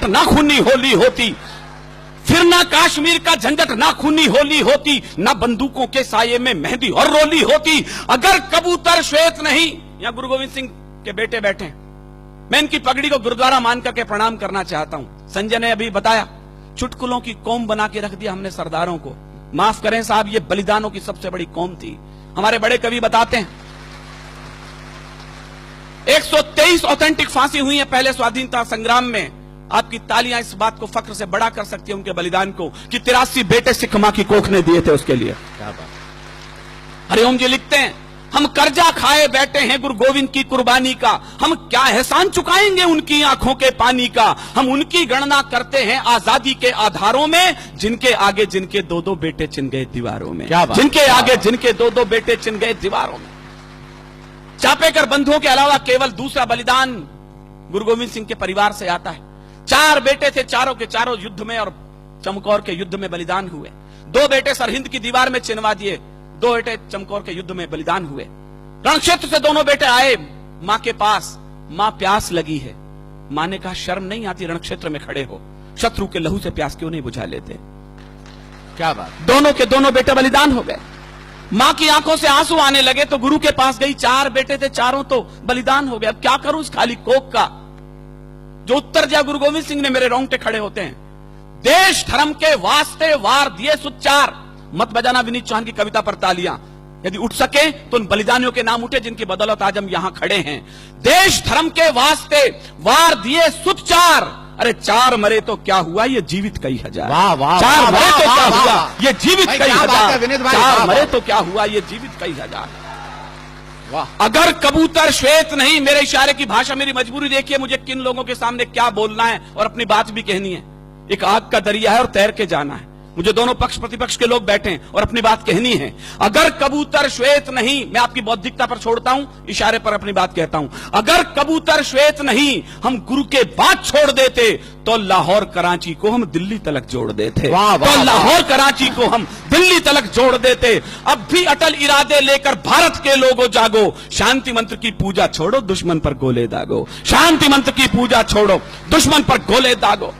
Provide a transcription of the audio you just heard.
ना खूनी होली होती, फिर ना कश्मीर का झंझट ना खूनी होली होती, ना बंदूकों के साये में मेहंदी और रोली होती। अगर कबूतर श्वेत नहीं, यहां गुरु गोविंद सिंह के बेटे बैठे हैं, मैं इनकी पगड़ी को गुरुद्वारा मान करके प्रणाम करना चाहता हूं। संजय ने अभी बताया, चुटकुलों की कौम बना के रख दिया हमने सरदारों को। माफ करें साहब, ये बलिदानों की सबसे बड़ी कौम थी। हमारे बड़े कवि बताते हैं 123 ऑथेंटिक फांसी हुई है पहले स्वाधीनता संग्राम में। आपकी तालियां इस बात को फख्र से बड़ा कर सकती है उनके बलिदान को कि 83 बेटे सिख मां की कोख ने दिए थे उसके लिए। क्या बात। हरिओम जी लिखते हैं, हम कर्जा खाए बैठे हैं गुरु गोविंद की कुर्बानी का, हम क्या एहसान चुकाएंगे उनकी आंखों के पानी का। हम उनकी गणना करते हैं आजादी के आधारों में, जिनके आगे जिनके दो दो बेटे चिन गए दीवारों में। जिनके आगे जिनके दो दो बेटे चिन गए दीवारों में। चापेकर बंधुओं के अलावा केवल दूसरा बलिदान गुरु गोविंद सिंह के परिवार से आता है। 4 बेटे थे, चारों के चारों युद्ध में और चमकौर के युद्ध में बलिदान हुए। 2 बेटे सरहिंद की दीवार में चिनवा दिए, 2 बेटे चमकौर के युद्ध में बलिदान हुए। रणक्षेत्र से दोनों बेटे आए मां के पास, मां प्यास लगी है। मां ने कहा शर्म नहीं आती रणक्षेत्र में खड़े हो, शत्रु के लहू से प्यास क्यों नहीं बुझा लेते। क्या बात। दोनों के दोनों बेटे बलिदान हो गए। मां की आंखों से आंसू आने लगे तो गुरु के पास गई, 4 बेटे थे, चारों तो बलिदान हो गए। अब क्या करूं उस खाली कोख का। जो उत्तर दिया गुरु गोविंद सिंह ने, मेरे रोंगटे खड़े होते हैं। देश धर्म के वास्ते वार दिए सुचार। मत बजाना विनीत चौहान की कविता पर तालियां। यदि उठ सके तो उन बलिदानियों के नाम उठे जिनकी बदौलत आज हम यहां खड़े हैं। देश धर्म के वास्ते वार दिए सुचार। अरे 4 मरे तो क्या हुआ, ये जीवित कई हजार। वाह वाह। 4 मरे तो क्या हुआ, ये जीवित कई हजार। 4 मरे तो क्या हुआ, ये जीवित कई हजार। वाह। अगर कबूतर श्वेत नहीं, मेरे इशारे की भाषा, मेरी मजबूरी देखिए, मुझे किन लोगों के सामने क्या बोलना है और अपनी बात भी कहनी है। एक आग का दरिया है और तैर के जाना है। मुझे दोनों पक्ष प्रतिपक्ष के लोग बैठे हैं और अपनी बात कहनी है। अगर कबूतर श्वेत नहीं, मैं आपकी बौद्धिकता पर छोड़ता हूं, इशारे पर अपनी बात कहता हूं। अगर कबूतर श्वेत नहीं, हम गुरु के बाद छोड़ देते तो लाहौर कराची को हम दिल्ली तलक जोड़ देते। तो लाहौर कराची को हम दिल्ली तलक जोड़ देते। अब भी अटल इरादे लेकर भारत के लोगों जागो, शांति मंत्र की पूजा छोड़ो, दुश्मन पर गोले दागो। शांति मंत्र की पूजा छोड़ो, दुश्मन पर गोले दागो।